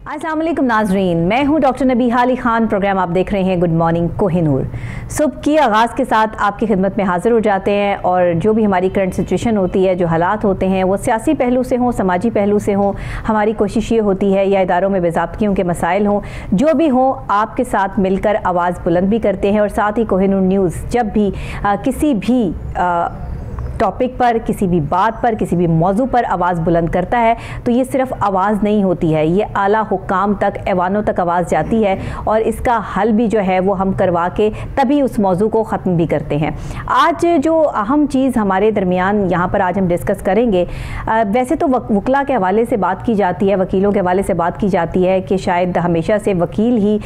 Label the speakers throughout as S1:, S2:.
S1: अस्सलाम वालेकुम नाजरीन, मैं हूं डॉक्टर नबीहा अली खान। प्रोग्राम आप देख रहे हैं गुड मॉर्निंग कोहिनूर। सुबह की आगाज़ के साथ आपकी खिदमत में हाजिर हो जाते हैं और जो भी हमारी करंट सिचुएशन होती है, जो हालात होते हैं, वो सियासी पहलू से हों, समाजी पहलू से हों, हमारी कोशिश ये होती है या इदारों में बेज़ाब्तियों के मसाइल हों, जो भी हों, आपके साथ मिलकर आवाज़ बुलंद भी करते हैं। और साथ ही कोहिनूर न्यूज़ जब भी किसी भी टॉपिक पर, किसी भी बात पर, किसी भी मौजू पर आवाज़ बुलंद करता है तो ये सिर्फ आवाज़ नहीं होती है, ये आला हुक्काम तक, ऐवानों तक आवाज़ जाती है और इसका हल भी जो है वो हम करवा के तभी उस मौजू को ख़त्म भी करते हैं। आज जो अहम चीज़ हमारे दरमियान यहाँ पर आज हम डिस्कस करेंगे, वैसे तो वकला के हवाले से बात की जाती है, वकीलों के हवाले से बात की जाती है कि शायद हमेशा से वकील ही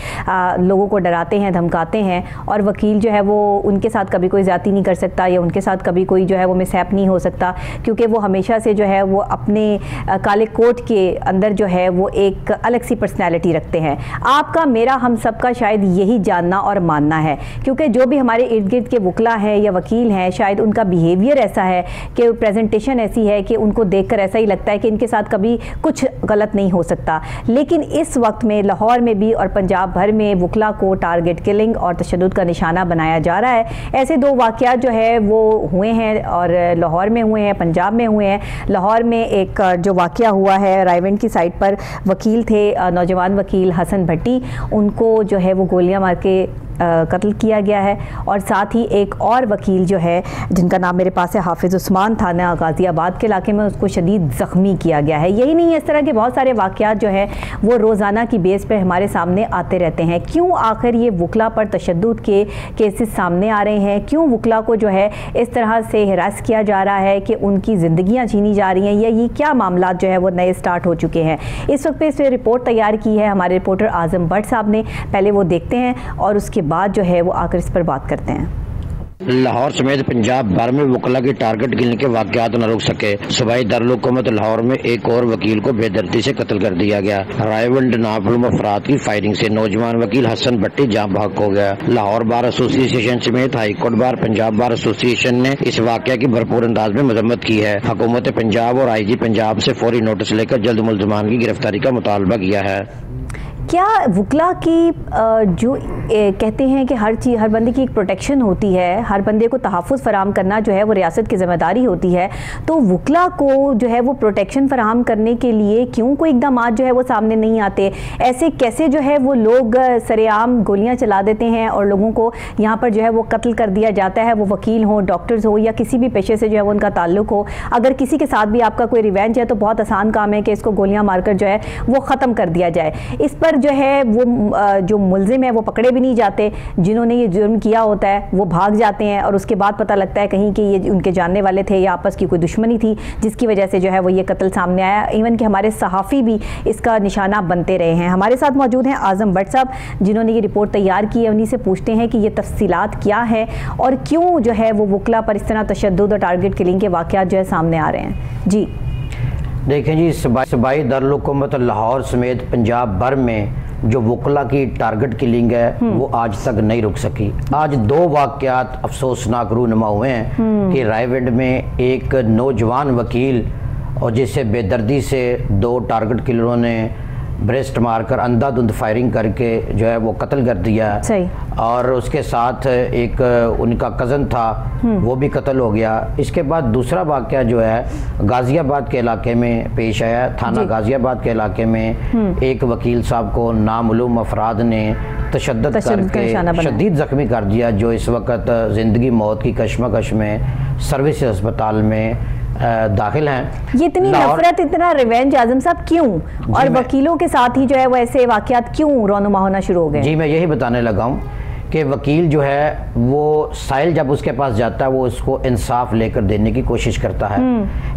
S1: लोगों को डराते हैं, धमकाते हैं और वकील जो है वो उनके साथ कभी कोई ज़्यादती नहीं कर सकता या उनके साथ कभी कोई जो है वो मिसहैप नहीं हो सकता, क्योंकि वो हमेशा से जो है वो अपने काले कोट के अंदर जो है वो एक अलग सी पर्सनैलिटी रखते हैं। आपका, मेरा, हम सबका शायद यही जानना और मानना है, क्योंकि जो भी हमारे इर्द गिर्द के वकला हैं या वकील हैं, शायद उनका बिहेवियर ऐसा है कि प्रेजेंटेशन ऐसी है कि उनको देखकर ऐसा ही लगता है कि इनके साथ कभी कुछ गलत नहीं हो सकता। लेकिन इस वक्त में लाहौर में भी और पंजाब भर में वकला को टारगेट किलिंग और तशद्दुद का निशाना बनाया जा रहा है। ऐसे दो वाक़यात जो है वो हुए हैं और लाहौर में हुए हैं, पंजाब में हुए हैं। लाहौर में एक जो वाक़या हुआ है, रायविंड की साइड पर वकील थे, नौजवान वकील हसन भट्टी, उनको जो है वो गोलियां मार के कत्ल किया गया है। और साथ ही एक और वकील जो है जिनका नाम मेरे पास है, हाफिज़ उस्मान, थाना गाज़ियाबाद के इलाके में, उसको शदीद ज़ख्मी किया गया है। यही नहीं है, इस तरह के बहुत सारे वाक़यात जो है वो रोज़ाना की बेस पर हमारे सामने आते रहते हैं। क्यों आखिर ये वकला पर तशद्दुद के केसेस सामने आ रहे हैं? क्यों वकला को जो है इस तरह से हिरास किया जा रहा है कि उनकी ज़िंदगियाँ छीनी जा रही हैं, या ये क्या मामला जो है वो नए स्टार्ट हो चुके हैं? इस वक्त पे इस पर रिपोर्ट तैयार की है हमारे रिपोर्टर आज़म भट्ट साहब ने। पहले वो देखते हैं और उसके बाद जो है वो आकर इस पर बात करते हैं।
S2: लाहौर समेत पंजाब भर में वकला की टारगेट किलिंग के वाकयात न रुक सके। सूबाई दारुल हुकूमत लाहौर में एक और वकील को बेदर्दी से कत्ल कर दिया गया। रायविंड नामालूम अफराद की फायरिंग से नौजवान वकील हसन भट्टी जान बहक हो गया। लाहौर बार एसोसिएशन समेत high court bar, Punjab bar association ने इस वाकया की भरपूर अंदाज में मजम्मत की है। हुकूमत पंजाब और IG पंजाब से फौरी नोटिस लेकर जल्द मुल्ज़मान की गिरफ्तारी का मुतालबा किया है।
S1: क्या वकला की जो कहते हैं कि हर बंदे की एक प्रोटेक्शन होती है, हर बंदे को तहफ़्फ़ुज़ फराहम करना जो है वो रियासत की ज़िम्मेदारी होती है, तो वकला को जो है वो प्रोटेक्शन फराहम करने के लिए क्यों कोई इक़दामात जो है वो सामने नहीं आते? ऐसे कैसे जो है वो लोग सरेआम गोलियां चला देते हैं और लोगों को यहाँ पर जो है वो कत्ल कर दिया जाता है, वो वकील हो, डॉक्टर्स हो या किसी भी पेशे से जो है वो उनका ताल्लुक़ हो। अगर किसी के साथ भी आपका कोई रिवेंज है तो बहुत आसान काम है कि इसको गोलियाँ मारकर जो है वो ख़त्म कर दिया जाए। इस पर जो है वो जो मुल्ज़िम है वो पकड़े भी नहीं जाते, जिन्होंने ये जुर्म किया होता है वो भाग जाते हैं और उसके बाद पता लगता है कहीं कि ये उनके जानने वाले थे या आपस की कोई दुश्मनी थी जिसकी वजह से जो है वो ये कत्ल सामने आया। इवन कि हमारे सहाफ़ी भी इसका निशाना बनते रहे हैं। हमारे साथ मौजूद हैं आज़म भट्ट साहब, जिन्होंने ये रिपोर्ट तैयार की है। उन्हीं से पूछते हैं कि ये तफसीलात क्या है और क्यों जो है वो वकला पर इस तरह तशद्दुद और टारगेट किलिंग के वाक़यात जो है सामने आ रहे हैं। जी
S2: देखें जी, सूबाई दारुल हुकूमत लाहौर समेत पंजाब भर में जो वकला की टारगेट किलिंग है वो आज तक नहीं रुक सकी। आज दो वाक़यात अफसोसनाक रूनुमा हुए हैं कि रायविंड में एक नौजवान वकील और जिससे बेदर्दी से दो टारगेट किलरों ने ब्रेस्ट मारकर अंधाधुंध फायरिंग करके जो है वो कत्ल कर दिया।
S1: सही। और
S2: उसके साथ एक उनका कज़न था, वो भी कत्ल हो गया। इसके बाद दूसरा वाक़या जो है गाज़ियाबाद के इलाके में पेश आया। थाना गाज़ियाबाद के इलाके में एक वकील साहब को नामालूम अफराद ने तशद्दुद करके शदीद ज़ख्मी कर दिया, जो इस वक्त ज़िंदगी मौत की कशमकश में सर्विस अस्पताल में दाखिल हैं।
S1: ये इतनी नफरत, इतना रिवेंज आज़म साहब क्यों? और वकीलों के साथ ही जो है वो ऐसे वाक़यात क्यों रौनुमा होना शुरू हो गए?
S2: जी मैं यही बताने लगा हूँ कि वकील जो है वो साइल जब उसके पास जाता है वो उसको इंसाफ लेकर देने की कोशिश करता है।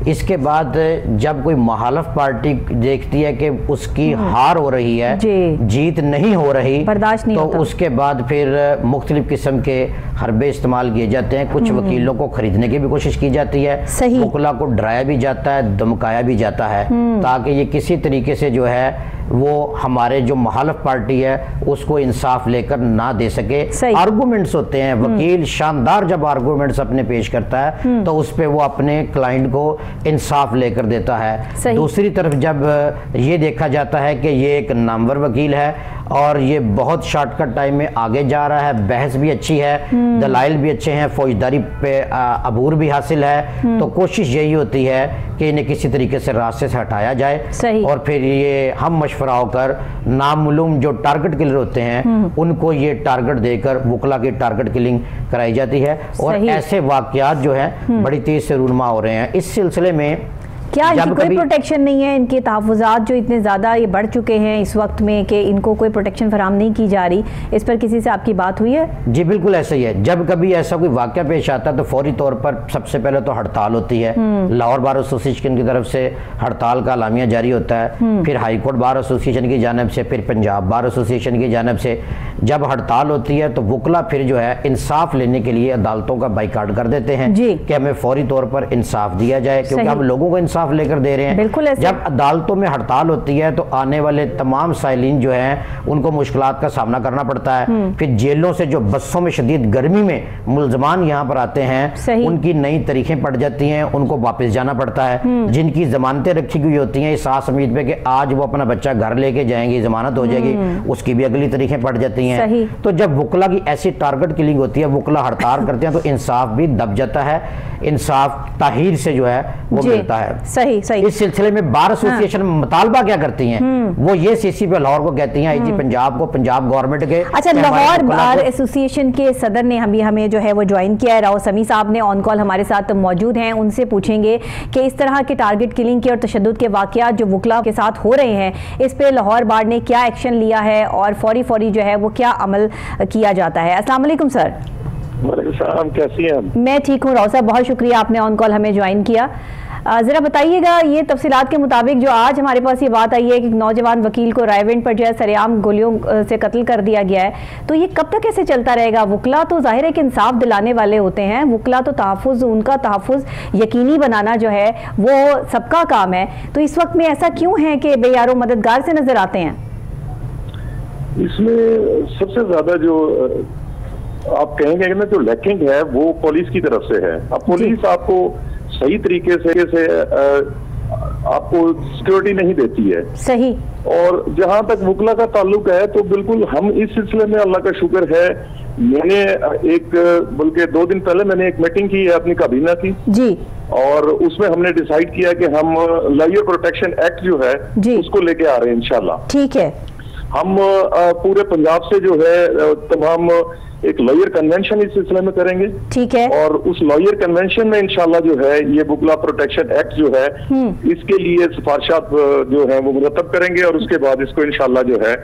S2: इसके बाद जब कोई मुखालिफ पार्टी देखती है कि उसकी हार हो रही है, जीत नहीं हो रही,
S1: बर्दाश्त नहीं होता,
S2: तो उसके बाद फिर मुख्तलिफ किस्म के हरबे इस्तेमाल किए जाते हैं। कुछ वकीलों को खरीदने की भी कोशिश की जाती है, वकला को डराया भी जाता है, धमकाया भी जाता है, ताकि ये किसी तरीके से जो है वो हमारे जो मुखालिफ पार्टी है उसको इंसाफ लेकर ना दे सके आर्गुमेंट्स होते हैं। वकील शानदार जब आर्गुमेंट्स अपने पेश करता है तो उस पे वो अपने क्लाइंट को इंसाफ लेकर देता है। दूसरी तरफ जब ये देखा जाता है कि ये एक नामवर वकील है और ये बहुत शॉर्टकट टाइम में आगे जा रहा है, बहस भी अच्छी है, दलाइल भी अच्छे हैं, फौजदारी पे अबूर भी हासिल है, तो कोशिश यही होती है कि इन्हें किसी तरीके से रास्ते से हटाया जाए और फिर ये हम मशवरा होकर नामालूम जो टारगेट किलर होते हैं उनको ये टारगेट देकर वकला की टारगेट किलिंग कराई जाती है। और ऐसे वाकयात जो है बड़ी तेज से रूनमा हो रहे हैं। इस सिलसिले में
S1: क्या इनकी कोई प्रोटेक्शन नहीं है? इनके तहफ़्फ़ुज़ात जो इतने ज़्यादा ये बढ़ चुके हैं इस वक्त में कि इनको कोई प्रोटेक्शन फराहम नहीं की जा रही, इस पर किसी से आपकी बात हुई है?
S2: जी बिल्कुल ऐसा ही है। जब कभी ऐसा कोई वाक़या पेश आता है तो फौरी तौर पर सबसे पहले तो हड़ताल होती है। लाहौर बार एसोसिएशन की तरफ से हड़ताल का अलामिया जारी होता है, फिर हाई कोर्ट बार एसोसिएशन की जानिब से, फिर पंजाब बार एसोसिएशन की जानिब से जब हड़ताल होती है तो वकला फिर जो है इंसाफ लेने के लिए अदालतों का बाइकाट कर देते हैं कि हमें फौरी तौर पर इंसाफ दिया जाए, क्योंकि हम लोगों को इंसाफ लेकर दे रहे हैं। जब अदालतों में हड़ताल होती है तो आने वाले तमाम साइलिन जो हैं उनको मुश्किलात का सामना करना पड़ता है। फिर जेलों से जो बसों में शदीद गर्मी में मुलजमान यहाँ पर आते हैं उनकी नई तारीखें पड़ जाती हैं, उनको वापस जाना पड़ता है। जिनकी जमानतें रखी हुई होती हैं इस आस उम्मीद पे कि आज वो अपना बच्चा घर लेके जाएंगे, जमानत हो जाएगी, उसकी भी अगली तारीखें पड़ जाती हैं। तो जब वकला की ऐसी टारगेट किलिंग होती है, वकला हड़ताल करते हैं तो इंसाफ भी दब जाता है, इंसाफ ताहीर से जो है वो मिलता है।
S1: सही सही।
S2: इस सिलसिले में बार एसोसिएशन मुतालबा क्या करती हैं? वो ये सीसी पे लाहौर को कहती हैं, आईजी पंजाब को, पंजाब गवर्नमेंट के।
S1: अच्छा, लाहौर बार एसोसिएशन के सदर ने हमें जो है वो ज्वाइन किया है, राव समी साहब ने ऑन कॉल हमारे साथ मौजूद हैं। उनसे पूछेंगे कि इस तरह के टारगेट किलिंग के और तशद्दुद के वाकयात जो वकला के साथ हो रहे हैं, इस पे लाहौर बार ने क्या एक्शन लिया है और फौरी जो है वो क्या अमल किया जाता है। अस्सलाम वालेकुम सर।
S3: वालेकुम, कैसी हैं?
S1: मैं ठीक हूँ राव साहब, बहुत शुक्रिया आपने ऑन कॉल हमें ज्वाइन किया। ज़रा बताइएगा ये तफसीलात के मुताबिक जो आज हमारे पास ये बात आई है कि नौजवान वकील को रायविंड पर जो है सरेआम गोलियों से कत्ल कर दिया गया है, तो ये कब तक ऐसे चलता रहेगा? वकला तो जाहिर है कि इंसाफ दिलाने वाले होते हैं, वकला तो तहफ़्फ़ुज़, उनका तहफ़्फ़ुज़ यकीनी बनाना जो है वो सबका काम है, तो इस वक्त में ऐसा क्यों है कि बेयारो मददगार से नजर आते हैं?
S3: इसमें सबसे ज्यादा जो आप कहेंगे ना जो लैकिंग है वो पुलिस की तरफ से है। अब पुलिस आपको सही तरीके से आपको सिक्योरिटी नहीं देती है।
S1: सही।
S3: और जहां तक वकला का ताल्लुक है तो बिल्कुल हम इस सिलसिले में अल्लाह का शुक्र है, मैंने बल्कि 2 दिन पहले मैंने एक मीटिंग की है अपनी काबीना की जी, और उसमें हमने डिसाइड किया कि हम लॉयर प्रोटेक्शन एक्ट जो है उसको लेके आ रहे हैं इंशाल्लाह। ठीक है। हम पूरे पंजाब से जो है तमाम एक लॉयर कन्वेंशन इस सिलसिले में करेंगे। ठीक है। और उस लॉयर कन्वेंशन में इंशाल्लाह जो है ये वकला प्रोटेक्शन एक्ट जो है इसके लिए सिफारिशात जो है वो मुरतब करेंगे और उसके बाद इसको इंशाल्लाह जो है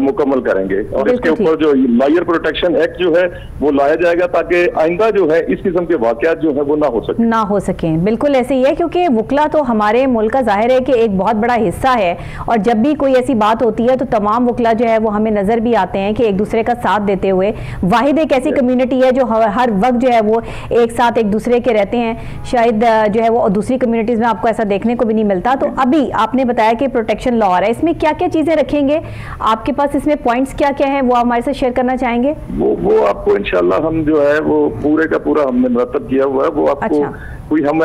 S3: मुकम्मल करेंगे और इसके ऊपर जो लॉयर प्रोटेक्शन एक्ट जो है वो लाया जाएगा ताकि आइंदा जो है इस किस्म के वाकयात जो है वो ना हो सके।
S1: बिल्कुल ऐसे ही है, क्योंकि वकला तो हमारे मुल्क का जाहिर है कि एक बहुत बड़ा हिस्सा है और जब भी कोई ऐसी बात होती है तो तमाम वकला जो है वो हमें नजर भी आते हैं कि एक दूसरे का साथ देते हुए। वाहिद एक ऐसी कम्युनिटी है जो हर वक्त जो है वो एक साथ एक दूसरे के रहते हैं, शायद जो है वो दूसरी कम्युनिटीज में आपको ऐसा देखने को भी नहीं मिलता। तो अभी आपने बताया कि प्रोटेक्शन लॉ आ रहा है, इसमें क्या क्या चीजें रखेंगे आपके पास, इसमें पॉइंट्स क्या क्या हैं वो हमारे साथ शेयर करना चाहेंगे?
S3: वो आपको इंशाल्लाह हम जो है वो पूरे का पूरा हमने मुरतब किया हुआ है, वो आपको कोई हम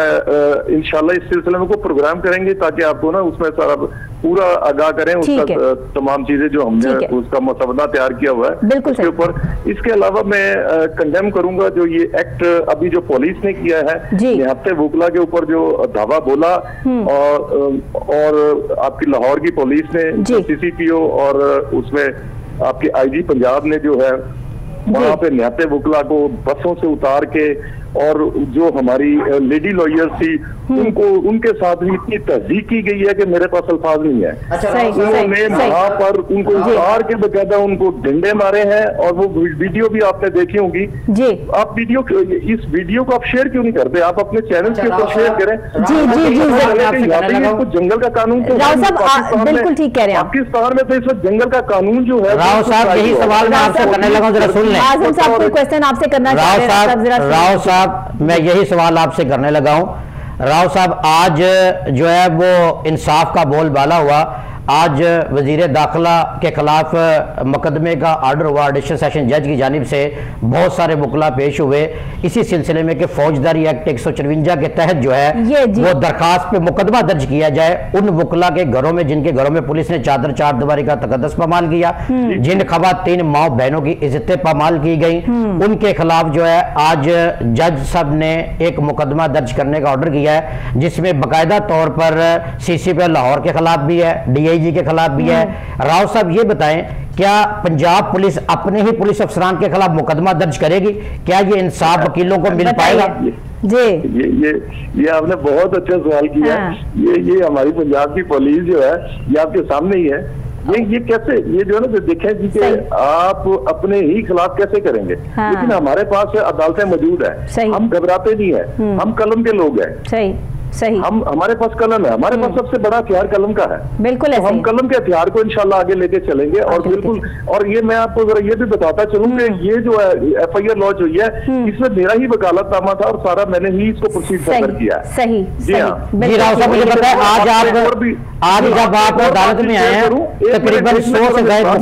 S3: इंशाल्लाह इस सिलसिले में कोई प्रोग्राम करेंगे ताकि आपको ना उसमें सारा पूरा आगाह करें उसका तमाम चीजें जो हमने उसका मसवदा तैयार किया हुआ है उसके ऊपर। इसके अलावा मैं कंडेम करूंगा जो ये एक्ट अभी जो पुलिस ने किया है निहत्ते वकला के ऊपर जो दावा बोला और आपकी लाहौर की पुलिस ने CCPO और उसमें आपकी IG पंजाब ने जो है वहाँ पे निहत्ते वकला को बसों से उतार के और जो हमारी लेडी लॉयर्स थी उनको उनके साथ भी इतनी तहजीक की गई है कि मेरे पास अल्फाज नहीं है। उन्होंने वहाँ पर उनको उतार के बकायदा उनको डंडे मारे हैं और वो वीडियो भी आपने देखी होगी। आप इस वीडियो को आप शेयर क्यों नहीं करते? आप अपने चैनल के ऊपर शेयर करें। कुछ जंगल का कानून तो
S1: बिल्कुल ठीक कह रहे हैं।
S3: पाकिस्तान में तो इस वक्त जंगल का कानून जो है
S2: राव साहब यही सवाल मैं आपसे करने लगा, जरा सुन लें।
S1: आजम साहब कोई क्वेश्चन आपसे करना चाह रहे हैं?
S2: राव साहब मैं यही सवाल आपसे करने लगा हूं। राव साहब आज जो है वो इंसाफ का बोलबाला हुआ, आज वजीर दाखिला के खिलाफ मुकदमे का आर्डर हुआ एडिशनल सेशन जज की जानिब से। बहुत सारे वकला पेश हुए इसी सिलसिले में कि फौजदारी एक्ट 154 के तहत जो है वो दरखास्त पे मुकदमा दर्ज किया जाए उन वकला के घरों में जिनके घरों में पुलिस ने चादर चार दीवारी का तकद्दस पामाल किया, जिन खवातीन माओ बहनों की इज्जतें पामाल की गई, उनके खिलाफ जो है आज जज साहब ने एक मुकदमा दर्ज करने का ऑर्डर किया है, जिसमें बाकायदा तौर पर CCP लाहौर के खिलाफ भी है, DIG के खिलाफ भी है। राव साहब ये बताएं, क्या पंजाब पुलिस अपने ही पुलिस अफसरान के खिलाफ मुकदमा दर्ज करेगी? क्या ये इंसाफ वकीलों को मिल पाएगा?
S3: जी, ये आपने बहुत अच्छा सवाल किया। ये हमारी पंजाब की पुलिस जो है ये आपके सामने ही है। ये कैसे, ये जो है ना देखें जी कि आप अपने ही खिलाफ कैसे करेंगे। लेकिन हमारे पास अदालतें मौजूद है, हम घबराते नहीं है, हम कलम के लोग हैं।
S1: सही,
S3: हमारे पास कलम है, हमारे पास सबसे बड़ा हथियार कलम का है।
S1: बिल्कुल
S3: तो हम कलम के हथियार को इंशाल्लाह आगे लेके चलेंगे। और बिल्कुल, और ये मैं आपको जरा ये भी बताता चलूं कि ये जो है FIR लॉन्च हुई है इसमें मेरा ही वकालतनामा था और सारा मैंने ही इसको प्रोसीड फर्दर किया।
S1: सही,
S3: जी हाँ।
S2: जी राव साहब, मुझे पता है आज जब आप अदालत में आए हैं तकरीबन 100 से
S1: ज्यादा।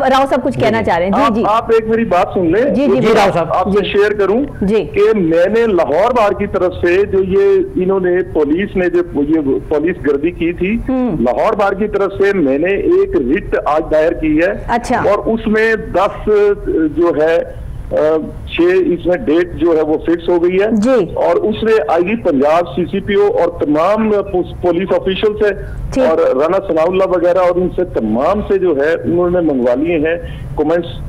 S1: राव साहब कुछ कहना चाह रहे हैं? जी,
S3: आप एक मेरी बात सुन ले।
S2: जी राव साहब,
S3: आपसे शेयर करूं कि मैंने लाहौर बार की तरफ से जो ये पुलिस ने जो ये पुलिस गर्दी की थी, लाहौर बार की तरफ से मैंने एक रिट आज दायर की है।
S1: अच्छा।
S3: और उसमें 10 जो है 6 इसमें डेट जो है वो फिक्स हो गई है
S1: जी।
S3: और उसने आईजी पंजाब, CCPO और तमाम पुलिस ऑफिशियल से और राना सनाउल्लाह वगैरह और इनसे तमाम से जो है उन्होंने मंगवा लिए हैं कमेंट्स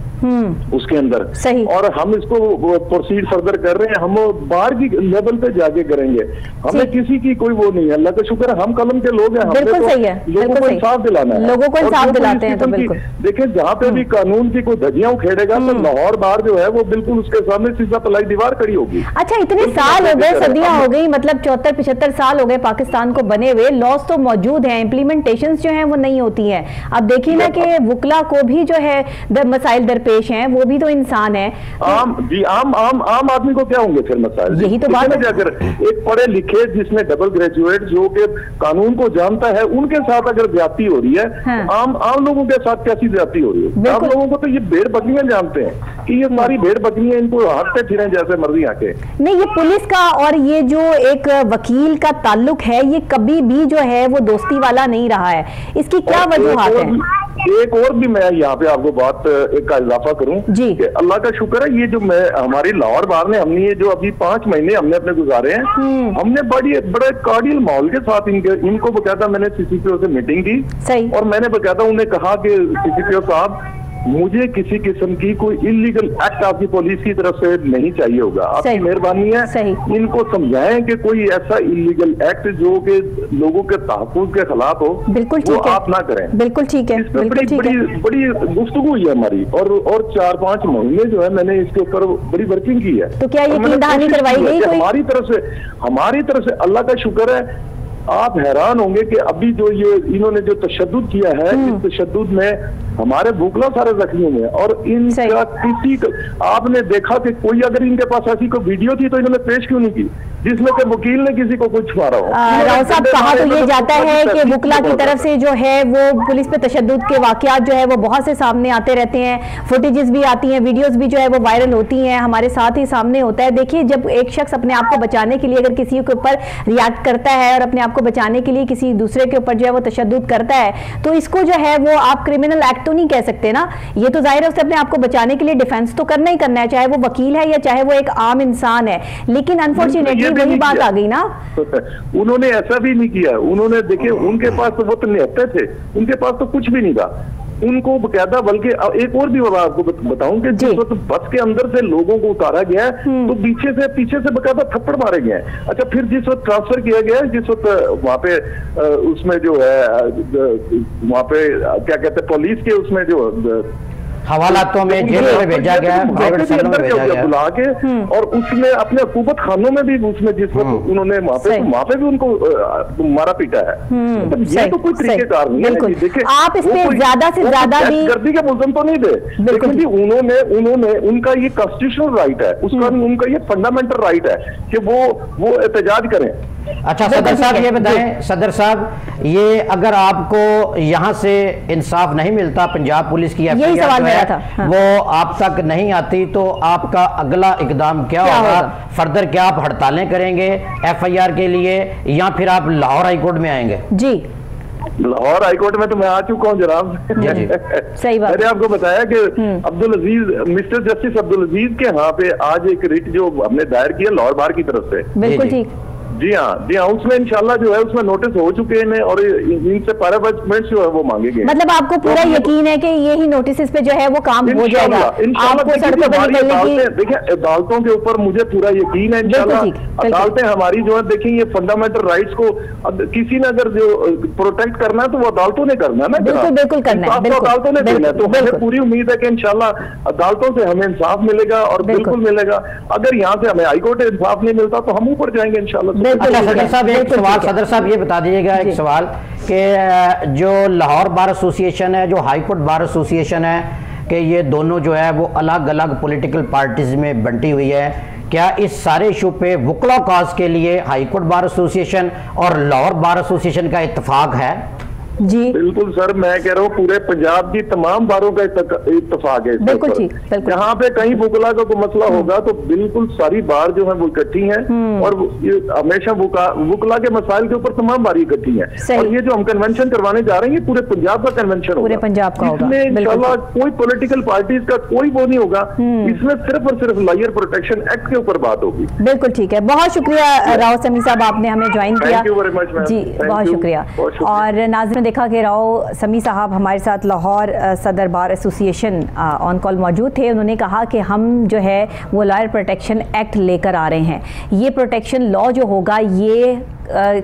S3: उसके अंदर।
S1: सही।
S3: और हम इसको प्रोसीड फर्दर कर रहे हैं, हम बाहर की लेवल पे जाके करेंगे। हमें किसी की कोई वो नहीं है, अल्लाह का शुक्र है, हम कलम के लोग हैं।
S1: बिल्कुल सही है,
S3: लोगों को इंसाफ दिलाना है,
S1: लोगों को इंसाफ दिलाते हैं। तो बिल्कुल
S3: देखिए, जहाँ पे भी कानून की कोई धज्जियां उखेड़ेगा तो लाहौर बार जो है वो बिल्कुल उसके सामने सीधा पलाई दीवार खड़ी होगी।
S1: अच्छा, इतने साल हो गए, सदियां हो गई, मतलब 74-75 साल हो गए पाकिस्तान को बने हुए, लॉस तो मौजूद है, इम्प्लीमेंटेशन जो है वो नहीं होती है। अब देखिए ना कि वकला को भी जो है मसाइल दरपेश हैं, वो भी तो इंसान है।
S3: आम आदमी को क्या होंगे फिर मसाइल?
S1: यही तो बात है।
S3: अगर एक पढ़े लिखे जिसने डबल ग्रेजुएट जो कि कानून को जानता है उनके साथ अगर ज्यादती हो रही है, आम लोगों के साथ कैसी ज्यादती हो रही है? आम लोगों को तो ये भेड़ बकरियां जानते हैं कि ये सारी भेड़ बकरियां इनको हटते फिरें जैसे मर्जी आके। नहीं,
S1: ये पुलिस का और ये जो एक वकील का ताल्लुक है ये कभी भी जो है वो दोस्ती वाला नहीं रहा है। इसकी क्या वजूहात है?
S3: एक और भी मैं यहाँ पे आपको बात एक का इजाफा करूं कि अल्लाह का शुक्र है, ये जो हमारी लाहौर बार ने हमने ये जो अभी 5 महीने हमने अपने गुजारे हैं, हमने बड़े कार्डियल माहौल के साथ इनको बकायदा मैंने CCPO से मीटिंग की और मैंने बकायदा उन्हें कहा कि CCPO साहब, मुझे किसी किस्म की कोई इलीगल एक्ट आपकी पुलिस की तरफ से नहीं चाहिए होगा, आपकी मेहरबानी है इनको समझाएं कि कोई ऐसा इलीगल एक्ट जो कि लोगों के तहफ्फुज़ के खिलाफ हो, वो आप ना करें।
S1: बिल्कुल ठीक है।
S3: बड़ी गुफ्तगू हुई है हमारी और 4-5 महीने जो है मैंने इसके ऊपर बड़ी वर्किंग की है।
S1: तो क्या यकीन दहानी करवाई गई?
S3: हमारी तरफ से अल्लाह का शुक्र है। आप हैरान होंगे कि अभी जो ये इन्होंने जो तशद्दुद किया है, इस तशद्दुद में हमारे वकला सारे जख्मी हुए हैं और इनका किसी आपने देखा कि कोई अगर इनके पास ऐसी कोई वीडियो थी तो इन्होंने पेश क्यों नहीं की जिसमें कि वकील ने किसी को कुछ मारा हो?
S1: राव साहब, कहा तो ये जाता है कि वकला की तरफ से जो है वो पुलिस पे तशद्दुद के वाकयात जो है वो बहुत से सामने आते रहते हैं, फुटेजेस भी आती हैं, वीडियोस भी जो है वो वायरल होती हैं, हमारे साथ ही सामने होता है। देखिए, जब एक शख्स अपने आप को बचाने के लिए अगर किसी के ऊपर रिएक्ट करता है और अपने आप को बचाने के लिए किसी दूसरे के ऊपर जो है वो तशद्दुद करता है, तो इसको जो है वो आप क्रिमिनल एक्ट तो नहीं कह सकते ना। ये तो जाहिर है उसने अपने आप को बचाने के लिए डिफेंस तो करना ही करना है, चाहे वो वकील है या चाहे वो एक आम इंसान है। लेकिन अनफॉर्चुनेटली वही बात आ गई ना,
S3: उन्होंने ऐसा भी नहीं किया। उन्होंने देखिए, उनके पास तो वो तो निहत्ते थे, उनके पास तो कुछ भी नहीं था। उनको बकायदा, बल्कि एक और भी आपको बताऊं कि जिस वक्त बस के अंदर से लोगों को उतारा गया तो पीछे से बकायदा थप्पड़ मारे गए। अच्छा, फिर जिस वक्त ट्रांसफर किया गया, जिस वक्त वहाँ पे उसमें जो है वहाँ पे क्या कहते हैं पुलिस के उसमें जो
S2: हवालातों में जेल में भेजा गया, प्राइवेट सेल में भेजा गया,
S3: बुला के और उसमें अपने हुकूमत खानों में भी उसमें जिस वक्त उन्होंने वहाँ पे भी उनको मारा पीटा है। मतलब ये तो कोई तरीकेकार नहीं है। देखिए
S1: आप इस पे ज्यादा से ज्यादा भी
S3: गर्दी के मुल्ज़िम तो नहीं थे, लेकिन भी उन्होंने उनका ये कॉन्स्टिट्यूशनल राइट है, उसका उनका ये फंडामेंटल राइट है कि वो एहतजाज करें।
S2: अच्छा सदर साहब ये बताएं, सदर साहब ये अगर आपको यहाँ से इंसाफ नहीं मिलता, पंजाब पुलिस की एफआईआर जो है वो आप तक नहीं आती, तो आपका अगला इकदाम क्या होगा? फर्दर क्या आप हड़तालें करेंगे एफआईआर के लिए, या फिर आप लाहौर हाईकोर्ट में आएंगे?
S1: जी
S3: लाहौर हाईकोर्ट में तो मैं आ चुका हूँ जनाब।
S1: सही बात।
S3: मैंने आपको बताया कि अब्दुल अजीज, मिस्टर जस्टिस अब्दुल अजीज के यहाँ पे आज एक रिट जो हमने दायर किया लाहौर बार की तरफ से।
S1: बिल्कुल ठीक।
S3: जी हाँ, उसमें इंशाल्लाह जो है उसमें नोटिस हो चुके हैं और इनसे पैरामेंट्स जो है वो मांगेंगे।
S1: मतलब आपको पूरा यकीन है कि यही नोटिस पे जो है वो काम हो जाएगा? आपको सड़कों पर निकलने की,
S3: देखिए अदालतों के ऊपर मुझे पूरा यकीन है इंशाल्लाह। अदालतें हमारी जो है देखिए ये फंडामेंटल राइट्स को किसी ने अगर जो प्रोटेक्ट करना है तो वो अदालतों ने करना है ना।
S1: बिल्कुल करना है,
S3: अदालतों ने देना है। तो हमें पूरी उम्मीद है कि इंशाल्लाह अदालतों से हमें इंसाफ मिलेगा और बिल्कुल मिलेगा। अगर यहाँ से हमें हाईकोर्ट इंसाफ नहीं मिलता तो हम ऊपर जाएंगे इंशाल्लाह।
S2: अच्छा सदर साहब एक सवाल, सदर साहब ये बता दीजिएगा एक सवाल कि जो लाहौर बार एसोसिएशन है, जो हाईकोर्ट बार एसोसिएशन है, कि ये दोनों जो है वो अलग अलग पॉलिटिकल पार्टीज में बंटी हुई है, क्या इस सारे इशू पे वुकला कॉज के लिए हाईकोर्ट बार एसोसिएशन और लाहौर बार एसोसिएशन का इत्तेफाक है?
S1: जी
S3: बिल्कुल सर, मैं कह रहा हूँ पूरे पंजाब की तमाम बारों का इत्तेफाक है।
S1: बिल्कुल ठीक।
S3: जहाँ पे कहीं वुकला का कोई मसला होगा तो बिल्कुल सारी बार जो है वो इकट्ठी हैं और हमेशा वुकला के मसाइल के ऊपर तमाम बार इकट्ठी हैं। और ये जो हम कन्वेंशन करवाने जा रहे हैं ये पूरे पंजाब का कन्वेंशन होगा,
S1: पूरे पंजाब का होगा।
S3: इसमें इंशाल्लाह कोई पॉलिटिकल पार्टीज का कोई वो नहीं होगा, इसमें सिर्फ और सिर्फ लायर प्रोटेक्शन एक्ट के ऊपर बात होगी।
S1: बिल्कुल ठीक है, बहुत शुक्रिया राव समी साहब, आपने हमें ज्वाइन किया।
S3: Thank you very much ma'am.
S1: जी बहुत शुक्रिया। और नाज़रीन देखा कि राव समी साहब हमारे साथ लाहौर सदर बार एसोसिएशन ऑन कॉल मौजूद थे। उन्होंने कहा कि हम जो है वो लॉयर प्रोटेक्शन एक्ट लेकर आ रहे हैं। ये प्रोटेक्शन लॉ जो होगा ये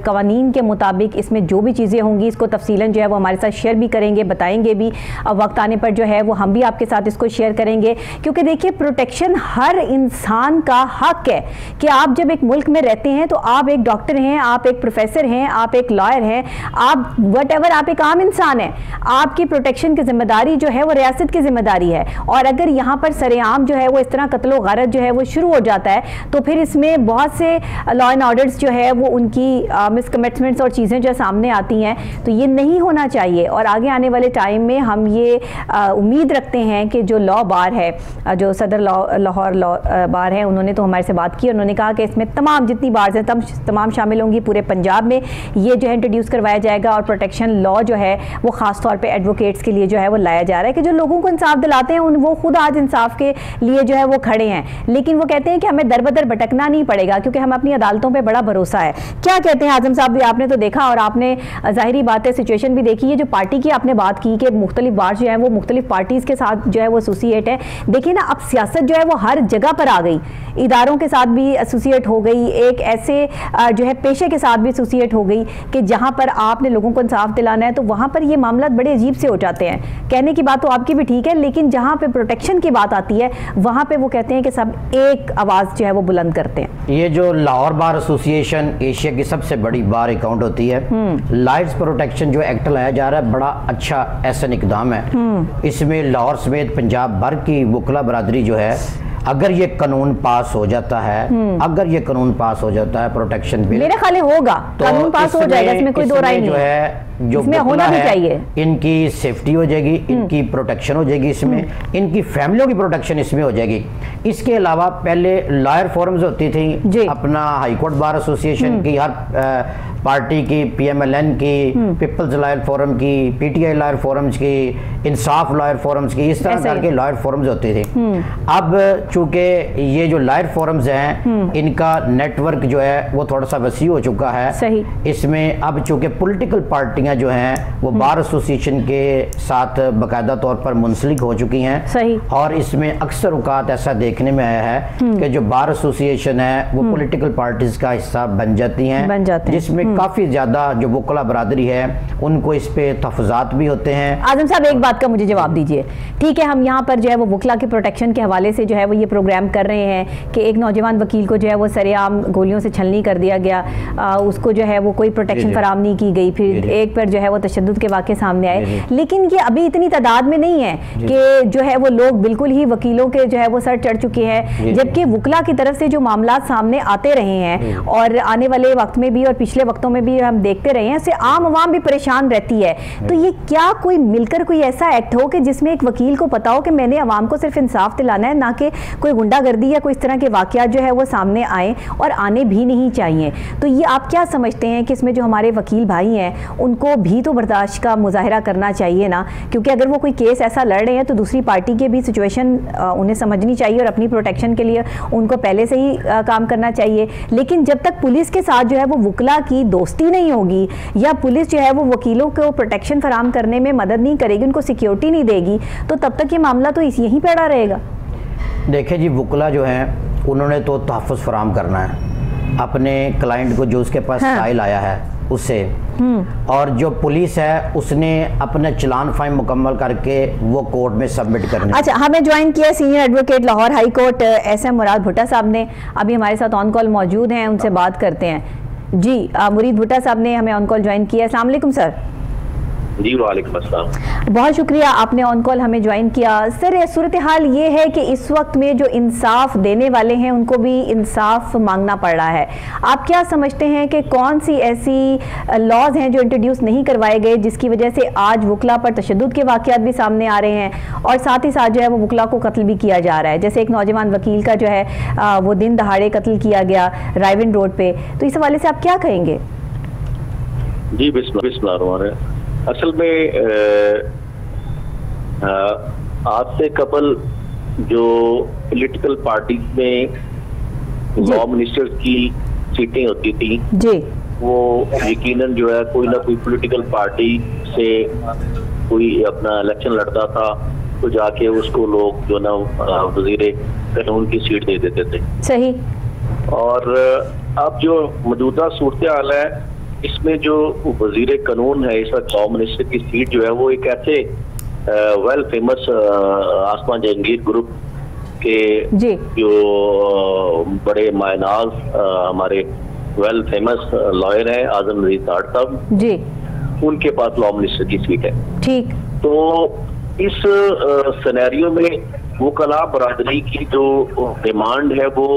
S1: कवानीन के मुताबिक इसमें जो भी चीज़ें होंगी इसको तफसीलन जो है वो हमारे साथ शेयर भी करेंगे, बताएंगे भी। अब वक्त आने पर जो है वो हम भी आपके साथ इसको शेयर करेंगे, क्योंकि देखिए प्रोटेक्शन हर इंसान का हक है कि आप जब एक मुल्क में रहते हैं तो आप एक डॉक्टर हैं, आप एक प्रोफेसर हैं, आप एक लॉयर हैं, आप वट आप एक आम इंसान हैं, आपकी प्रोटेक्शन की जिम्मेदारी जो है वो रियासत की जिम्मेदारी है। और अगर यहाँ पर सरेआम जो है वो इस तरह कत्लो गारत जो है वो शुरू हो जाता है तो फिर इसमें बहुत से लॉ एंड ऑर्डर्स जो है वो उनकी मिसकमिटमेंट्स और चीज़ें जो सामने आती हैं, तो ये नहीं होना चाहिए। और आगे आने वाले टाइम में हम ये उम्मीद रखते हैं कि जो लॉ बार है, जो सदर लाहौर लॉ बार है, उन्होंने तो हमारे से बात की, उन्होंने कहा कि इसमें तमाम जितनी बार्स हैं तमाम शामिल होंगी। पूरे पंजाब में ये जो है इंट्रोड्यूस करवाया जाएगा और प्रोटेक्शन लॉ जो है वो ख़ास तौर पे एडवोकेट्स के लिए जो है वो लाया जा रहा है कि जो लोगों को इंसाफ दिलाते हैं वो खुद आज इंसाफ के लिए जो है वो खड़े हैं, लेकिन वो कहते हैं कि हमें दर बदर भटकना नहीं पड़ेगा क्योंकि हम अपनी अदालतों पे बड़ा भरोसा है। क्या कहते हैं आजम साहब? भी आपने तो देखा और आपने जाहिरी बात है सिचुएशन भी देखी है। जो पार्टी की आपने बात की कि मुख्तलिफ बार जो है वो मुख्तलिफ पार्टीज़ के साथ जो है वो एसोसिएट है, देखिए ना अब सियासत जो है वो हर जगह पर आ गई, इदारों के साथ भी एसोसिएट हो गई, एक ऐसे जो है पेशे के साथ भी एसोसिएट हो गई कि जहाँ पर आपने लोगों को इंसाफ दिलाना है तो वहाँ पर ये मामला बड़े अजीब से हो जाते हैं। कहने की बात तो आपकी भी ठीक है, लेकिन जहाँ पे प्रोटेक्शन की बात आती है वहाँ पे वो कहते हैं कि सब एक आवाज़ जो है वो बुलंद करते हैं।
S2: ये जो लाहौर बार एसोसिएशन एशिया की सबसे बड़ी बार अकाउंट होती है, लायर्स प्रोटेक्शन जो एक्ट लाया जा रहा है बड़ा अच्छा ऐसा इकदाम है। इसमें लाहौर समेत पंजाब भर की वुकला बरादरी जो है, अगर ये कानून पास हो जाता है, अगर ये कानून पास हो जाता है प्रोटेक्शन बिल,
S1: मेरे ख्याल होगा तो कानून पास हो जाएगा, इसमें कोई दो राय नहीं
S2: है। जो
S1: होना भी चाहिए,
S2: इनकी सेफ्टी हो जाएगी, इनकी प्रोटेक्शन हो जाएगी, इसमें इनकी फैमिलियों की प्रोटेक्शन इसमें हो जाएगी। इसके अलावा पहले लॉयर फोरम्स होती थी, अपना हाईकोर्ट बार एसोसिएशन की, हर पार्टी की, पीएमएलएन की, पीपल्स लॉयर फोरम की, पीटीआई लॉयर फोरम्स की, इंसाफ लॉयर फोरम्स की, इस तरह करके लॉयर फोरम्स होती थी। अब चूंकि ये जो लॉयर फोरम्स हैं इनका नेटवर्क जो है वो थोड़ा सा वसी हो चुका है।
S1: सही।
S2: इसमें अब चूंकि पॉलिटिकल पार्टियां जो हैं वो बार एसोसिएशन के साथ बाकायदा तौर पर मुंसलिक हो चुकी हैं।
S1: सही।
S2: और इसमें अक्सर औकात ऐसा देखने में आया है कि जो बार एसोसिएशन है वो पॉलिटिकल पार्टीज का हिस्सा बन जाती हैं, जिसमें
S4: काफी ज्यादा जो वकला बरादरी है उनको इस पे तहफ़्फ़ुज़ात भी होते हैं।
S1: आजम साहब एक बात का मुझे जवाब दीजिए, ठीक है हम यहाँ पर जो है वो वकला के प्रोटेक्शन के हवाले से जो है वो ये प्रोग्राम कर रहे हैं कि एक नौजवान वकील को जो है वो सरेआम गोलियों से छलनी कर दिया गया, उसको जो है वो कोई प्रोटेक्शन फराम नहीं की गई, फिर एक पर जो है वो तशद्दुद के वाक़े सामने आए, लेकिन ये अभी इतनी तादाद में नहीं है कि जो है वो लोग बिल्कुल ही वकीलों के जो है वो सर चढ़ चुके हैं, जबकि वकला की तरफ से जो मामला सामने आते रहे हैं और आने वाले वक्त में भी और पिछले वक्तों में भी हम देखते रहे हैं, इससे आम आवाम भी परेशान रहती है। तो ये क्या कोई मिलकर कोई ऐसा एक्ट हो कि जिसमें एक वकील को पता हो कि मैंने आवाम को सिर्फ इंसाफ दिलाना है, ना कि कोई गुंडागर्दी या कोई इस तरह के वाकयात जो है वो सामने आए और आने भी नहीं चाहिए। तो ये आप क्या समझते हैं कि इसमें जो हमारे वकील भाई हैं उनको भी तो बर्दाश्त का मुजाहरा करना चाहिए ना, क्योंकि अगर वो कोई केस ऐसा लड़ रहे हैं तो दूसरी पार्टी के भी सिचुएशन उन्हें समझनी चाहिए और अपनी प्रोटेक्शन के लिए उनको पहले से ही काम करना चाहिए। लेकिन जब तक पुलिस के साथ जो है वो वकला की दोस्ती नहीं होगी या पुलिस जो है वो वकीलों को प्रोटेक्शन फराम करने में मदद नहीं करेगी, उनको सिक्योरिटी नहीं देगी, तो तब तक ये मामला तो यहीं पड़ा रहेगा।
S4: देखिए जी, वकला जो हैं उन्होंने तो तहफ़्फ़ुज़ फराम करना है अपने क्लाइंट को जो उसके पास फाइल आया है उससे, और जो पुलिस है उसने अपने चलान फाइन मुकम्मल करके वो कोर्ट में सबमिट करना।
S1: अच्छा, हमें ज्वाइन किया senior advocate Lahore high court SM मुराद भुट्टा साहब ने, अभी हमारे साथ ऑन कॉल मौजूद हैं, उनसे बात करते हैं। जी मुरीद भुट्टा साहब ने हमें ऑन कॉल ज्वाइन किया। अस्सलाम वालेकुम सर।
S5: जी वालेकुम अस्सलाम।
S1: बहुत शुक्रिया आपने ऑन कॉल हमें ज्वाइन किया। सर सूरत हाल ये है कि इस वक्त में जो इंसाफ देने वाले हैं उनको भी इंसाफ मांगना पड़ रहा है। आप क्या समझते हैं कि कौन सी ऐसी लॉज हैं जो इंट्रोड्यूस नहीं करवाए गए जिसकी वजह से आज वकला पर तशद्दुद के वाक़यात भी सामने आ रहे हैं और साथ ही साथ जो है वो वकला को कत्ल भी किया जा रहा है? जैसे एक नौजवान वकील का जो है वो दिन दहाड़े कत्ल किया गया रायविंड रोड पे, तो इस हवाले से आप क्या कहेंगे?
S5: जी बिस्मिल्लाह। असल में आज से कबल जो पॉलिटिकल पार्टीज में लॉ मिनिस्टर्स की सीटें होती थी
S1: जी, वो
S5: यकीनन जो है कोई ना कोई पॉलिटिकल पार्टी से कोई अपना इलेक्शन लड़ता था तो जाके उसको लोग जो ना वजीर कानून की सीट दे देते थे।
S1: सही। और
S5: अब जो मौजूदा सूरत हाल है इसमें जो वजीर कानून है इस वक्त लॉ मिनिस्टर की सीट जो है वो एक ऐसे वेल फेमस आसमान जहांगीर ग्रुप के जो बड़े मायनाज हमारे वेल फेमस लॉयर हैं आजम नजीर ताड़ साहब
S1: जी,
S5: उनके पास लॉ मिनिस्टर की सीट है।
S1: ठीक।
S5: तो इस सिनेरियो में वकला बरादरी की जो डिमांड है वो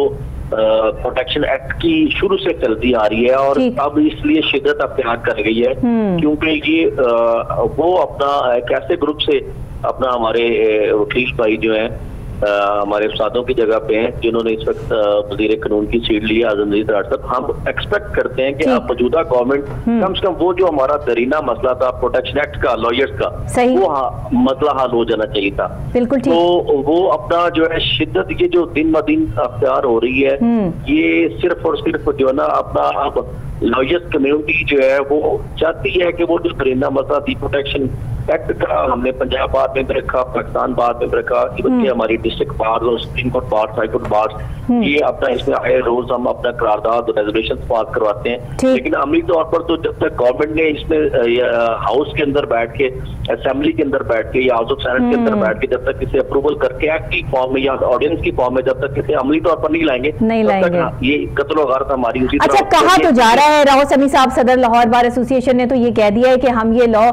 S5: प्रोटेक्शन एक्ट की शुरू से चलती आ रही है और अब इसलिए शिद्दत अख्तियार कर गई है क्योंकि ये वो अपना एक ऐसे ग्रुप से अपना हमारे वकील भाई जो हैं हमारे उस्तादों की जगह पे हैं जिन्होंने इस वक्त वजीर कानून की सीट ली है आजम नजीर ताड़ साहब। हम एक्सपेक्ट करते हैं कि अब मौजूदा गवर्नमेंट कम से कम वो जो हमारा दरीना मसला था प्रोटेक्शन एक्ट का लॉयर्स का वो मसला हल हो जाना चाहिए था।
S1: बिल्कुल ठीक।
S5: तो वो अपना जो है शिद्दत ये जो दिन ब दिन अख्तियार हो रही है ये सिर्फ और सिर्फ जो है ना अपना अब लॉयर्स कम्युनिटी जो है वो चाहती है कि वो जो दरीना मसला थी प्रोटेक्शन एक्ट का हमने पंजाब बार में भी रखा, पाकिस्तान बार में भी रखा, बल्कि हमारी डिस्ट्रिक्ट बार और supreme court bar, high court bar ये अपना इसमें आए रोज हम अपना करारदाद रेजोल्यूशन पास करवाते हैं। लेकिन अमली तौर पर तो जब तक गवर्नमेंट ने इसमें हाउस के अंदर बैठ के असेंबली के अंदर बैठ के या हाउस ऑफ सेनेट के अंदर बैठ के जब तक इसे अप्रूवल करके एक्ट की फॉर्म में या ऑर्डिनेंस की फॉर्म में जब तक इसे अमली तौर पर नहीं लाएंगे तब तक ये कत्ल व गारत हमारी उसी
S1: तरह। अच्छा, कहा तो जा रहा है राव समी साहब सदर लाहौर बार एसोसिएशन ने तो ये कह दिया है कि हम ये लॉ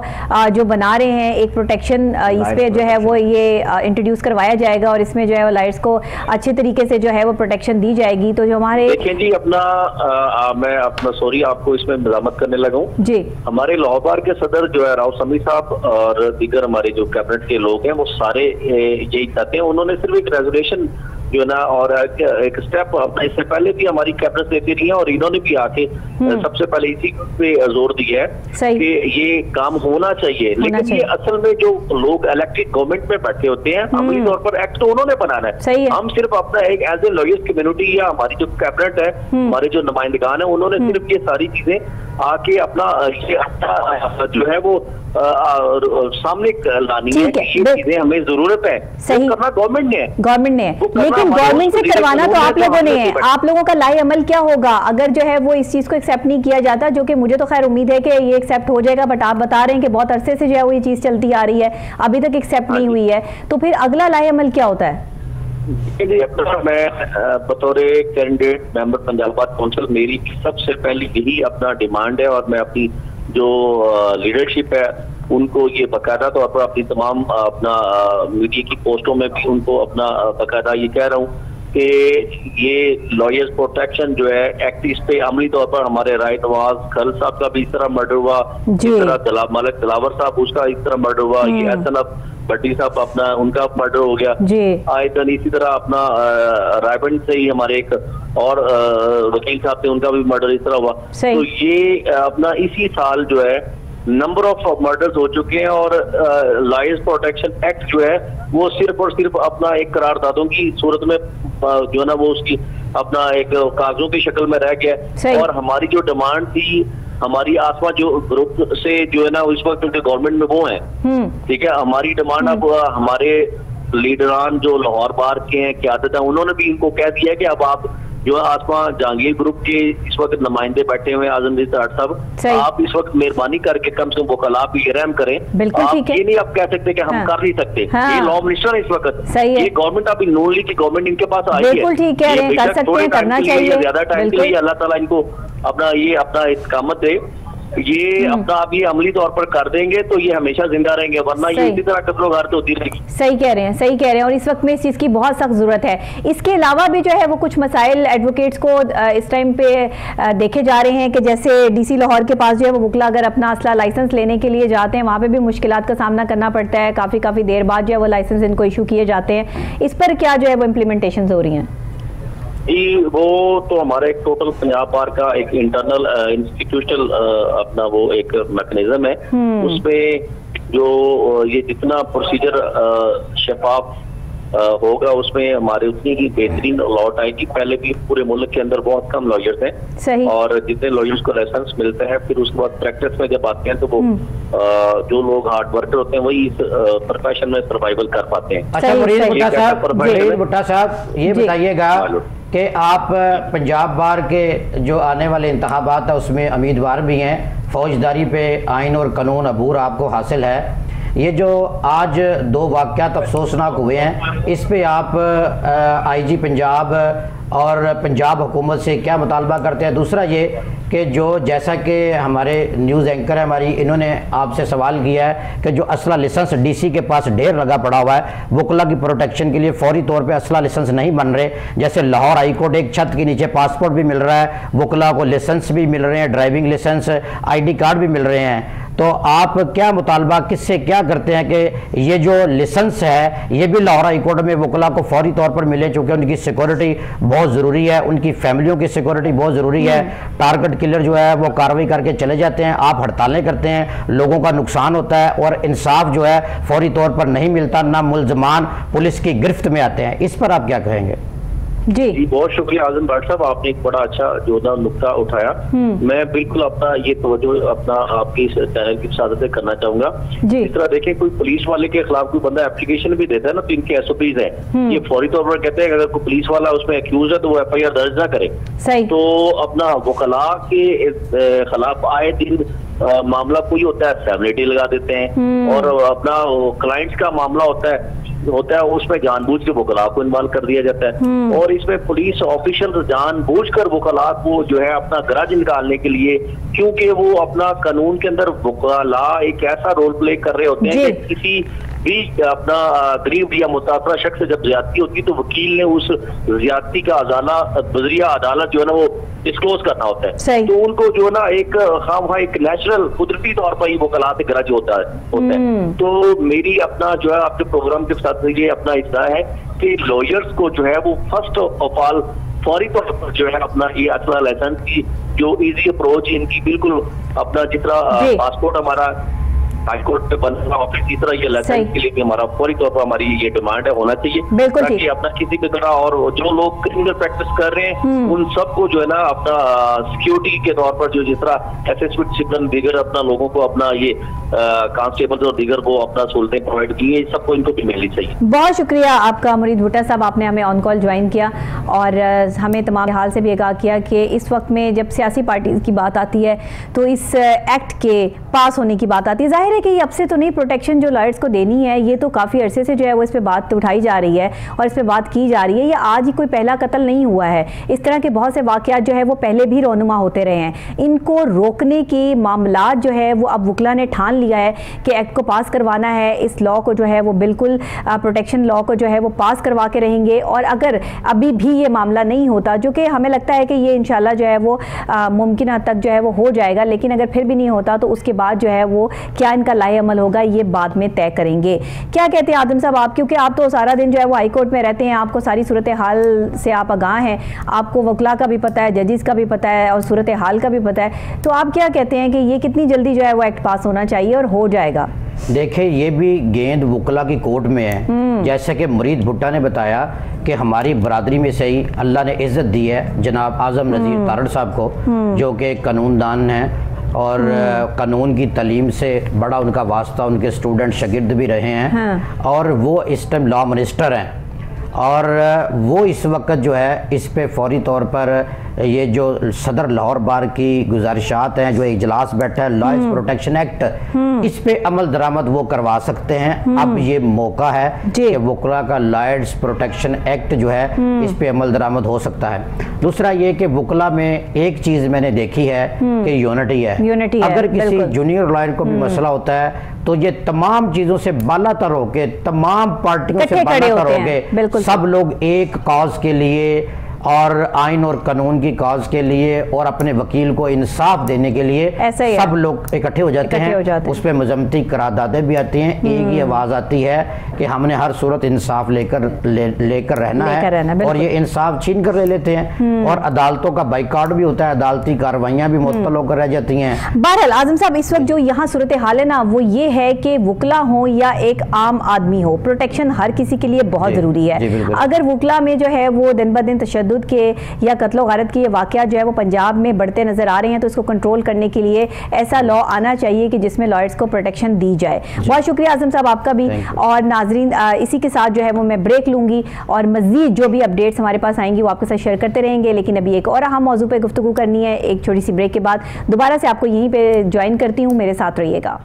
S1: जो बना रहे हैं एक प्रोटेक्शन इस पे जो है वो ये इंट्रोड्यूस करवाया जाएगा और इसमें जो है वो लाइट्स को अच्छे तरीके से जो है वो प्रोटेक्शन दी जाएगी। तो जो हमारे
S5: देखिए जी अपना मैं अपना सॉरी आपको इसमें मज़ामत करने लगा हूँ जी। हमारे लाहौर बार के सदर जो है राव समी साहब और दीगर हमारे जो कैबिनेट के लोग हैं वो सारे यही चाहते हैं। उन्होंने सिर्फ एक रेजोल्यूशन जो ना और एक स्टेप इससे पहले भी हमारी कैबिनेट लेती रही है और इन्होंने भी आके सबसे पहले इसी पे जोर दिया है कि ये काम होना चाहिए। लेकिन ये असल में जो लोग इलेक्टेड गवर्नमेंट में बैठे होते हैं अमली तौर पर एक्ट तो उन्होंने बनाना है। हम सिर्फ अपना एक एज ए लॉयर्स कम्युनिटी या हमारी जो कैबिनेट है हमारे जो नुमाइंदगान है उन्होंने सिर्फ ये सारी चीजें आके अपना जो है वो सामने लानी है कि ये चीजें हमें जरूरत है।
S1: सही
S5: करना गवर्नमेंट ने है,
S1: लेकिन गवर्नमेंट से करवाना तो आप लोगों ने है। आप लोगों का लाई अमल क्या होगा अगर जो है वो इस चीज को एक्सेप्ट नहीं किया जाता, जो कि मुझे तो खैर उम्मीद है कि ये एक्सेप्ट हो जाएगा, बट आप बता रहे हैं कि बहुत अरसे से जो है वो ये चीज चलती आ रही है, अभी तक एक्सेप्ट नहीं हुई है, तो फिर अगला लाई अमल क्या होता है?
S5: मैं बतौर candidate member Punjab bar council, मेरी सबसे पहली यही अपना डिमांड है और मैं अपनी जो लीडरशिप है उनको ये बाकायदा तौर पर अपनी तमाम अपना मीडिया की पोस्टों में भी उनको अपना बाकायदा ये कह रहा हूँ कि ये लॉयर्स प्रोटेक्शन जो है एक्ट, इस पे अमली तौर पर हमारे राय नवाज खल साहब का भी इस तरह मर्डर हुआ, इस तरह मलिक दिलावर साहब उसका इस तरह मर्डर हुआ, ये एहसन भट्टी साहब अपना उनका मर्डर हो गया, आए दिन इसी तरह अपना रायबंद से ही हमारे एक और वकील साहब थे उनका भी मर्डर इस तरह हुआ। तो ये अपना इसी साल जो है नंबर ऑफ मर्डर्स हो चुके हैं और लॉयर्स प्रोटेक्शन एक्ट जो है वो सिर्फ और सिर्फ अपना एक करारदादों की सूरत में जो है ना वो उसकी अपना एक कागजों की शक्ल में रह गया। और हमारी जो डिमांड थी, हमारी आसमा जो ग्रुप से जो है ना इस वक्त क्योंकि गवर्नमेंट में वो है, ठीक है, हमारी डिमांड अब हमारे लीडरान जो लाहौर बार के हैं क्यादत है उन्होंने भी इनको कह दिया कि अब आप जो है आसमा जहांगीर ग्रुप के इस वक्त नुमाइंदे बैठे हुए हैं आजमदीद साहब, आप इस वक्त मेहरबानी करके कम से कम वकला आप ये रहम करें। आप ये नहीं आप कह सकते कि हम कर नहीं सकते, ये लॉ मिनिस्टर है इस वक्त, ये गवर्नमेंट अभी नून लीग की गवर्नमेंट इनके पास आई है, ज्यादा टाइम के लिए अल्लाह ताला इनको अपना ये अपना इस्कामत दे, ये अपना आप ये अमली तौर पर कर देंगे तो ये हमेशा जिंदा रहेंगे, वरना ये इसी तरह कत्लो गारत होती रहेगी।
S1: सही कह रहे हैं, सही कह रहे हैं, और इस वक्त में इस चीज़ की बहुत सख्त जरूरत है। इसके अलावा भी जो है वो कुछ मसाइल एडवोकेट्स को इस टाइम पे देखे जा रहे हैं कि जैसे डीसी लाहौर के पास जो है वो वकला अगर अपना असला लाइसेंस लेने के लिए जाते हैं वहाँ पे भी मुश्किलात का सामना करना पड़ता है, काफ़ी देर बाद जो है वो लाइसेंस इनको इशू किए जाते हैं। इस पर क्या जो है वो इम्प्लीमेंटेशन हो रही हैं?
S5: वो तो हमारा एक टोटल पंजाब बार का एक इंटरनल इंस्टीट्यूशनल अपना वो एक मैकेनिज्म है, उसमें जो ये जितना प्रोसीजर शफाफ होगा उसमें हमारे उतनी ही बेहतरीन लॉट आएगी। पहले भी पूरे मुल्क के अंदर बहुत कम लॉयर्स हैं और जितने लॉयर्स को लाइसेंस मिलते हैं फिर उसके बाद प्रैक्टिस में जब आते हैं तो वो जो लोग हार्ड वर्कर होते हैं वही इस प्रोफेशन में सर्वाइवल कर पाते हैं।
S4: अच्छा मुरीद भुट्टा साहब ये बताइएगा कि आप पंजाब बार के जो आने वाले इंतखाबात है उसमें उम्मीदवार भी हैं, फौजदारी पे आइन और कानून अबूर आपको हासिल है, ये जो आज दो वाक़यात अफसोसनाक हुए हैं इस पे आप आईजी पंजाब और पंजाब हुकूमत से क्या मुतालबा करते हैं? दूसरा ये कि जो जैसा कि हमारे न्यूज़ एंकर है हमारी, इन्होंने आपसे सवाल किया है कि जो असला लाइसेंस डीसी के पास ढेर लगा पड़ा हुआ है, वकला की प्रोटेक्शन के लिए फौरी तौर पे असला लाइसेंस नहीं बन रहे, जैसे लाहौर हाई कोर्ट एक छत के नीचे पासपोर्ट भी मिल रहा है, वकला को लाइसेंस भी मिल रहे हैं, ड्राइविंग लाइसेंस ID कार्ड भी मिल रहे हैं, तो आप क्या मुतालबा किससे क्या करते हैं कि ये जो लाइसेंस है ये भी लाहौर हाई कोर्ट में वकला को फौरी तौर पर मिले, चूँकि उनकी सिक्योरिटी बहुत ज़रूरी है, उनकी फैमिलियों की सिक्योरिटी बहुत ज़रूरी है। टारगेट किलर जो है वो कार्रवाई करके चले जाते हैं, आप हड़तालें करते हैं, लोगों का नुकसान होता है और इंसाफ जो है फौरी तौर पर नहीं मिलता, ना मुलजमान पुलिस की गिरफ्त में आते हैं, इस पर आप क्या कहेंगे?
S5: जी बहुत शुक्रिया आजम भट्ट साहब, आपने एक बड़ा अच्छा जो ना नुक्ता उठाया। मैं बिल्कुल अपना ये तवज्जो अपना आपकी चैनल की सादत से करना चाहूंगा। इस तरह देखें कोई पुलिस वाले के खिलाफ कोई बंदा एप्लीकेशन भी देता है ना तो इनके SOPs है, ये फौरी तौर पर कहते हैं अगर कोई पुलिस वाला उसमें एक्यूज है तो वो FIR दर्ज ना करे। तो अपना वकला के खिलाफ आए दिन मामला कोई होता है फैमिलिटी लगा देते हैं और अपना क्लाइंट्स का मामला होता है उसमें जानबूझ के वकला को इन्वॉल्व कर दिया जाता है और इसमें पुलिस ऑफिशियल जानबूझकर वकला को जो है अपना गरज निकालने के लिए, क्योंकि वो अपना कानून के अंदर वकला एक ऐसा रोल प्ले कर रहे होते हैं कि किसी भी अपना गरीब या मुतासरा शख्स से जब ज्यादती होती है तो वकील ने उस ज्यादती का बजरिया अदालत जो है ना वो डिस्क्लोज करना होता है, तो उनको जो है ना एक खामखा एक नेचुरल कुदरती तौर पर ही वकला से गरज होता है। तो मेरी अपना जो है आपके प्रोग्राम के साथ ये अपना हिस्सा है कि लॉयर्स को जो है वो फर्स्ट ऑफ ऑल फौरी तौर पर जो है अपना ये असला लाइसेंस की जो इजी अप्रोच इनकी बिल्कुल अपना जितना पासपोर्ट हमारा हाईकोर्ट पे बना ऑफिस की तरह ये लाइसेंस के लिए भी हमारा फौरी तौर पर हमारी ये डिमांड है, होना चाहिए, ताकि अपना किसी भी तरह और जो लोग क्रिमिनल प्रैक्टिस कर रहे हैं उन सबको जो है ना अपना सिक्योरिटी के तौर पर जो जिस तरह एसएसपी सिब्बंद दीगर अपना लोगों को अपना ये कांस्टेबल और दीगर को अपना सहूलतें प्रोवाइड की है, सबको इनको भी मिलनी चाहिए।
S1: बहुत शुक्रिया आपका मुरीद भुट्टा साहब, आपने हमें ऑन कॉल ज्वाइन किया और हमें तमाम हाल से भी आगाह किया कि इस वक्त में जब सियासी पार्टीज की बात आती है तो इस एक्ट के पास होने की बात आती है। जाहिर है कि अब से तो नहीं, प्रोटेक्शन जो लॉयर्स को देनी है ये तो काफ़ी अरसे से जो है वो इस पर बात उठाई जा रही है और इस पर बात की जा रही है। ये आज ही कोई पहला कत्ल नहीं हुआ है, इस तरह के बहुत से वाक़यात जो है वो पहले भी रोनुमा होते रहे हैं। इनको रोकने के मामला जो है वो अब वकला ने ठान लिया है कि एक्ट को पास करवाना है, इस लॉ को जो है वो बिल्कुल प्रोटेक्शन लॉ को जो है वो पास करवा के रहेंगे। और अगर अभी भी ये मामला नहीं होता, जो कि हमें लगता है कि ये इंशाल्लाह जो है वो मुमकिन हद तक जो है वो हो जाएगा, लेकिन अगर फिर भी नहीं होता तो उसके बाद जो है वो क्या इनका लाए अमल होगा ये बाद में तय करेंगे। क्या कहते हैं आदम साहब आप, क्योंकि आप तो सारा दिन जो है वो हाई कोर्ट में रहते हैं, आपको सारी सूरत हाल से आप आगाह हैं, आपको वकला का भी पता है, जजेस का भी पता है और सूरत हाल का भी पता है, तो आप क्या कहते हैं कि ये कितनी जल्दी जो है वो एक्ट पास होना चाहिए और हो जाएगा?
S4: देखिए, ये भी गेंद वकला की कोर्ट में है। जैसे कि मुरीद भुट्टा ने बताया कि हमारी बरादरी में से ही अल्लाह ने इज्जत दी है जनाब आजम नज़ीर तारड़ साहब को, जो कि कानूनदान हैं और कानून की तालीम से बड़ा उनका वास्ता, उनके स्टूडेंट शागिर्द भी रहे हैं और वो इस टाइम लॉ मिनिस्टर हैं। और वो इस वक्त जो है इस पे फौरी तौर पर ये जो सदर लाहौर बार की गुजारिशात हैं, जो इजलास बैठा है लॉयर्स प्रोटेक्शन एक्ट, इस पे अमल दरामद वो करवा सकते हैं। अब ये मौका है कि वकला का लॉयर्स प्रोटेक्शन एक्ट जो है इस पे अमल दरामद हो सकता है। दूसरा ये कि वकला में एक चीज मैंने देखी है कि यूनिटी है। अगर किसी जूनियर लॉयर को भी मसला होता है तो ये तमाम चीजों से बालातर होके, तमाम पार्टियों से बालातर होके सब लोग एक कॉज के लिए और आइन और कानून की कॉज के लिए और अपने वकील को इंसाफ देने के लिए सब लोग इकट्ठे हो जाते हैं। उस पर मजम्मती करारदादें भी आती हैं, एक ही आवाज़ आती है कि हमने हर सूरत इंसाफ लेकर रहना है और ये इंसाफ छीन कर ले लेते हैं। और अदालतों का बाइकाट भी होता है, अदालती कार्रवाइयाँ भी मुअत्तल होकर रह जाती हैं।
S1: बहरहाल आजम साहब, इस वक्त जो यहाँ सूरत हाल है ना वो ये है कि वकला हो या एक आम आदमी हो, प्रोटेक्शन हर किसी के लिए बहुत ज़रूरी है। अगर वकला में जो है वो दिन ब दिन तशद्दुद के या कत्लो गारत के ये वाक़या जो है वो पंजाब में बढ़ते नजर आ रहे हैं, तो इसको कंट्रोल करने के लिए ऐसा लॉ आना चाहिए कि जिसमें लॉयर्स को प्रोटेक्शन दी जाए। बहुत शुक्रिया आजम साहब आपका भी। और नाजरीन, इसी के साथ जो है वो मैं ब्रेक लूंगी और मजीद जो भी अपडेट्स हमारे पास आएंगी वो आपके साथ शेयर करते रहेंगे। लेकिन अभी एक और अहम मौजू पर गुफ्तगू करनी है, एक छोटी सी ब्रेक के बाद दोबारा से आपको यहीं पर ज्वाइन करती हूँ, मेरे साथ रहिएगा।